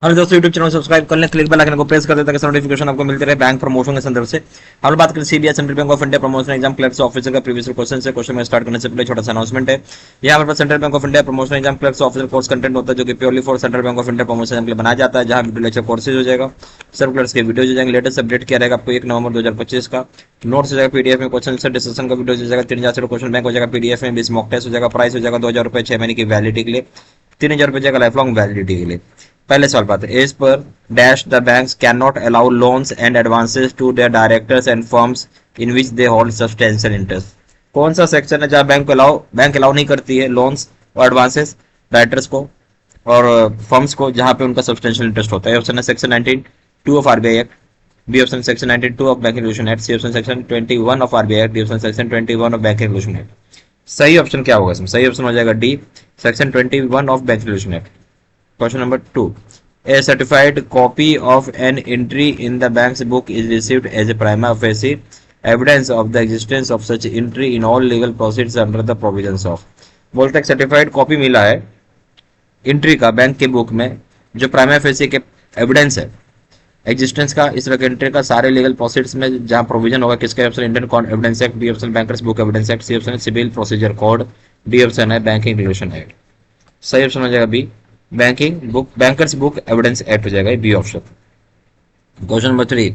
Hello दोस्तों, YouTube channel subscribe कर लें, क्लिक बेल आइकन को प्रेस कर दें ताकि नोटिफिकेशन आपको मिलते रहे बैंक प्रमोशन के संदर्भ से। हम लोग बात करें CBI central Bank of India promotion exam clerks officer का प्रीवियस क्वेश्चन से। क्वेश्चन में स्टार्ट करने से पहले छोटा सा अनाउंसमेंट है। यहाँ पर central Bank of India promotion exam clerks officer course content होता है जो कि purely for Central Bank of India promotion के लिए बनाया जाता है, जहाँ वीडियो लेक्चर कोर्सेज हो जाएगा, सब क्लर्क्स के वीडियो हो जाएंगे। लेटेस्ट अपडेट किया रहेगा आपको 1 नवंबर 2025 का। नोट्स हो जाएगा पीडीएफ में, क्वेश्चन से डिस्कशन का वीडियो हो जाएगा 3000 क्वेश्चन बैंक हो जाएगा पीडीएफ में, 20 मॉक टेस्ट हो जाएगा। प्राइस हो जाएगा 2000 रुपये 6 महीने की वैलिडिटी के लिए, 3000 रुपये जाएगा लाइफ लॉन्ग वैलिडिटी के लिए। पहले सवाल बात है, as per dash the banks can not allow loans and advances to their directors and firms in which they hold substantial interest. कौन सा सेक्शन है जहां बैंक अलाउ नहीं करती है लोन्स और एडवांसेस डायरेक्टर्स को और फर्म्स को जहां पे उनका सब्सटेंशियल इंटरेस्ट होता है? ऑप्शन है section 19(2) of RBI act, B option section 19(2) of banking regulation act, C option section 21 of RBI act, D option section 21 of banking regulation act. सही ऑप्शन क्या होगा इसमें? सही ऑप्शन हो जाएगा D, section 21 of banking regulation act. Question number 2. A certified copy of an entry in the bank's book is received as a prima facie evidence of the existence of such entry in all legal proceedings under the provisions of। बोलते हैं certified copy मिला है entry का bank के book में जो prima facie के evidence है एग्जिस्टेंस का, इस तरह के एंट्री का सारे लीगल प्रोसीड्स में जहां प्रोविजन होगा। किसका? Option Indian evidence act, B option bankers book evidence act, C option civil procedure code, D option है बैंकिंग रेगुलेशन एक्ट। सही ऑप्शन हो जाएगा B, bankers book evidence act हो जाएगा B option. Question number 3,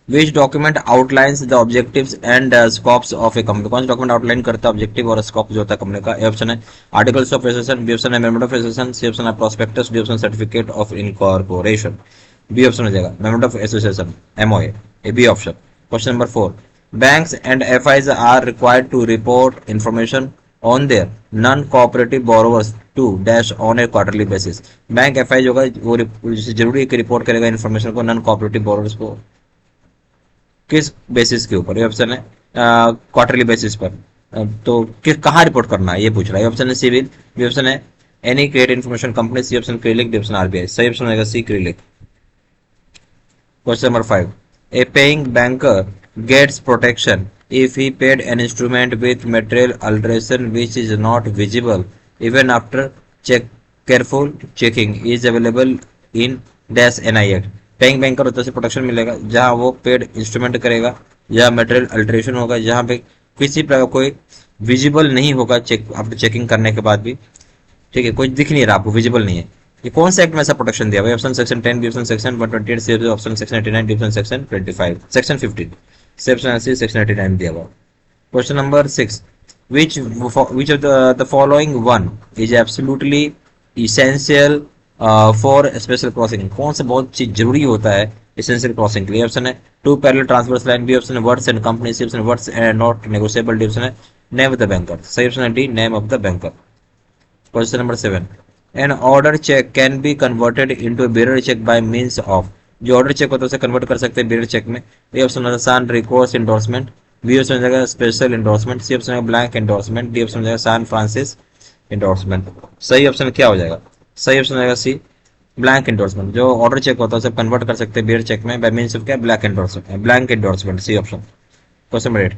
which document outlines the objectives and scopes of a company. कौन सा document outline करता है ऑब्जेक्टिव और स्कोप जो होता है कंपनी का? ए ऑप्शन है articles of association, B option है memorandum of association, C option है prospectus, D option certificate of incorporation. B option हो जाएगा memorandum of association MOA, A B option. Question number 4, banks and FIs are required to report information on their non-cooperative borrowers to dash on a quarterly basis। Bank FI होगा वो जरूरी है कि report करेगा information को non cooperative borrowers को किस basis के ऊपर? ये ऑप्शन है क्वार्टरली बेसिस पर। तो किस कहाँ रिपोर्ट करना है ये पूछ रहा है। ऑप्शन है सिविल, बी ऑप्शन है any credit information company, C option क्रिलिक, डी ऑप्शन आरबीआई। सही ऑप्शन रहेगा सी क्रिलिक। Question number 5, A paying banker gets protection if he paid an instrument with material alteration which is not visible even after careful checking is available in dash NI Act। Paying banker होता से protection मिलेगा जहां वो paid instrument करेगा, जहां material alteration होगा, जहां पे किसी प्रकार कोई विजिबल नहीं होगा चेक आफ्टर चेकिंग करने के बाद भी। ठीक है, कोई दिख नहीं रहा आपको, विजिबल नहीं है। ये कौन से एक्ट में ऐसा प्रोटेक्शन दिया हुआ है? Option section 10, B option section 128, C option section 89, D option section 25, section 15, section 89 दिया हुआ। Question number 6, which of the following one is absolutely essential for special crossing। कौन सा बहुत चीज जरूरी होता है essential crossing के लिए? ऑप्शन है two parallel transverse line, B option है words and company, C option है words and not negotiable, D option है नेम ऑफ द बैंकर। सही ऑप्शन है D, name of the banker. Question number 7, an order cheque can be converted into bearer cheque by means of. जो order cheque होता है उसे convert कर सकते हैं बेरर चेक में। ए ऑप्शन है सान रिकोर्स एंडोर्समेंट, बी ऑप्शन हो जाएगा स्पेशल एंडोर्समेंट, सी ऑप्शन है ब्लैंक एंडोर्समेंट, डी ऑप्शन हो जाएगा सैन फ्रांसिस एंडोर्समेंट। सही ऑप्शन क्या हो जाएगा? सही ऑप्शन हो जाएगा सी, ब्लैंक एंडोर्समेंट। जो ऑर्डर चेक होता है उसे कन्वर्ट कर सकते हैं बेरर चेक में बाय मींस ऑफ क्या? Blank endorsement, C option. Question number 8,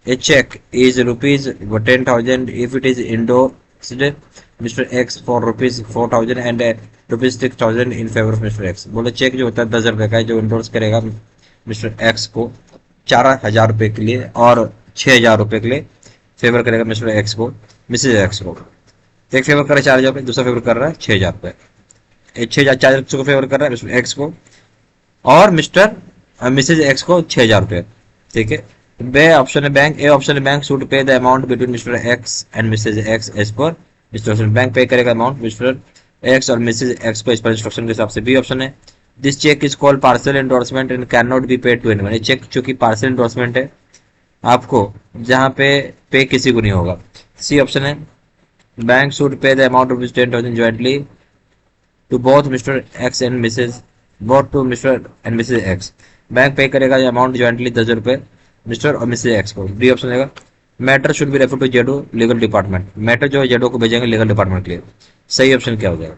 a cheque is rupees 10,000 if it is endorsed Mr X for rupees 4,000 and rupees 6,000 in favour of mister x. बोले check जो होता है 10,000 रुपए का है जो इंडोर्स करेगा मिस्टर एक्स को 4,000 रुपए के लिए और 6,000 रुपए के लिए फेवर करेगा मिस्टर एक्स को मिसेज एक्स को। एक फेवर कर रहा है 4,000 रुपए, दूसरा फेवर कर रहा है 6,000 रुपए। 6,000 4,000 को फेवर कर रहा है मिस्टर एक्स को और मिस्टर मिसेज एक्स को 6,000 रुपए। ठीक है, बे ऑप्शन है बैंक, ए ऑप्शन है bank should pay the amount between Mr X and Mrs X as per instruction. Bank pay करेगा अमाउंट मिस्टर एक्स और मिसेज एक्स को इस पर इंस्ट्रक्शन के हिसाब से। बी ऑप्शन है this cheque is called partial endorsement and can not be paid to anyone. Cheque चूंकि पार्सल एंडोर्समेंट है आपको जहां पे पे किसी को नहीं होगा। सी ऑप्शन है bank should pay the amount of 10,000 jointly to both Mr X and Mrs X. Bank pay करेगा ये अमाउंट जॉइंटली 10,000 रुपए मिस्टर और मिसेज एक्स को। डी ऑप्शन रहेगा matter should be refer to जेडो लीगल डिपार्टमेंट। मैटर जो है जेडो को भेजेंगे लीगल डिपार्टमेंट के लिए। सही ऑप्शन क्या हो जाएगा?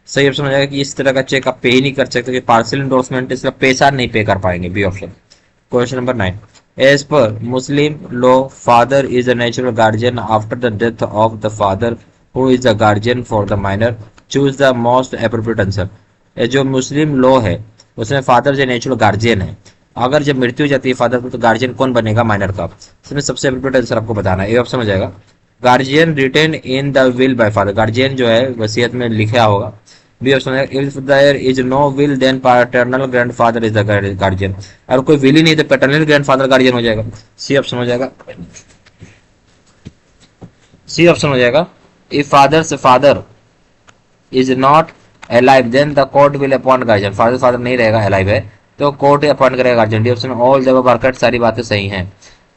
सही ऑप्शन हो जाएगा कि इस तरह का चेक आप पे ही नहीं कर सकते कि पार्सल एंडोर्समेंट इसका पैसा नहीं पे कर पाएंगे। B option. Question number 9, as per Muslim law father is a natural guardian after the death of the father who is the guardian for the minor, choose the most appropriate answer. जो Muslim law है उसमें father जो natural guardian है, अगर जब मृत्यु हो जाती है फादर को तो गार्जियन कौन बनेगा, माइनर का। इसमें सबसे अप्रोप्रिएट आंसर आपको बताना है, ये ऑप्शन हो जाएगा guardian written in the will by father, guardian जो है वसीयत में लिखा होगा। बी ऑप्शन है if there is no will then paternal grandfather is the guardian, अगर कोई विल ही नहीं तो पैटर्नल ग्रैंडफादर गार्जियन हो जाएगा। सी ऑप्शन हो जाएगा, सी ऑप्शन हो जाएगा if father is not alive then the court will appoint guardian, father नहीं रहेगा, अलाइव है तो कोर्ट अपॉइंट करेगा गार्जियन। डी ऑप्शन ऑल जब वर्कआउट, सारी बातें सही हैं।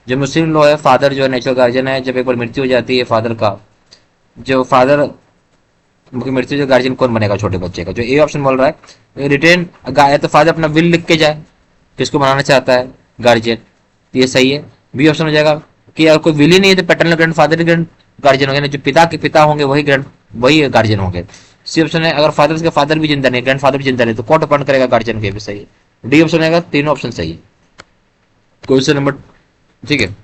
जो मुस्लिम लॉ है फादर जो है नेचुरल गार्जियन है, जब एक बार मृत्यु हो जाती है फादर का, जो फादर की मृत्यु जो गार्जियन कौन बनेगा छोटे बच्चे का, जो ए ऑप्शन बोल रहा है रिटेन है तो फादर अपना विल लिख के जाए किसको बनाना चाहता है, गार्जियन, ये सही है। बी ऑप्शन हो जाएगा कि अगर कोई विल ही नहीं है तो paternal grand father grand guardian होंगे, जो पिता के पिता होंगे वही गार्जियन होंगे। सी ऑप्शन है अगर फादर के फादर भी जिंदा नहीं, ग्रैंड फादर भी जिंदा नहीं तो कोर्ट अपॉइंट करेगा गार्जियन के, भी सही है। डी ऑप्शन है, तीनों ऑप्शन सही है। क्वेश्चन नंबर, ठीक है,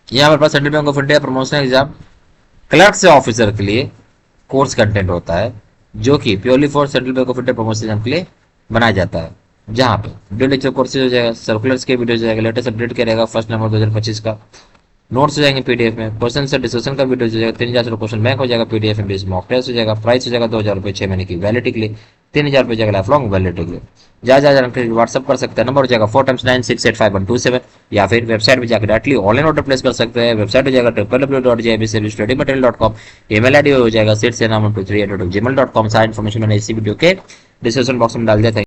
यहाँ हमारे पास Central Bank of India promotional exam clerk से ऑफिसर के लिए कोर्स कंटेंट होता है जो कि purely for Central Bank of India promotional exam के लिए बनाया जाता है, जहाँ पे वीडियो लेक्चर कोर्सेज हो जाएगा, सर्कुलर्स के वीडियो हो जाएगा, लेटेस्ट अपडेट किया रहेगा 1 नवंबर 2025 का, नोट्स हो जाएंगे पीडीएफ में, क्वेश्चन से डिस्कशन का वीडियो हो जाएगा, 3000 क्वेश्चन बैंक हो जाएगा पीडीएफ में, बेस मॉक टेस्ट हो जाएगा, प्राइस हो जाएगा 2000 रुपये 6 महीने की वैलिडिटी के लिए, 3000 रुपये जाएगा लाइफ लॉन्ग वैलिडिटी के लिए। जहाँ जानकारी व्हाट्सअप कर सकते हैं, नंबर हो जाएगा 4x96852127, या फिर वेबसाइट में जाकर डायरेक्टली ऑनलाइन ऑर्डर प्लेस कर सकते हैं। वेबसाइट हो जाएगा www.jbcstudymaterial.com, ईमेल आईडी हो जाएगा seatsenam23@gmail.com। सारी इन्फॉर्मेशन मैंने इसी वीडियो के डिस्क्रिप्शन बॉक्स में डाल दिया था।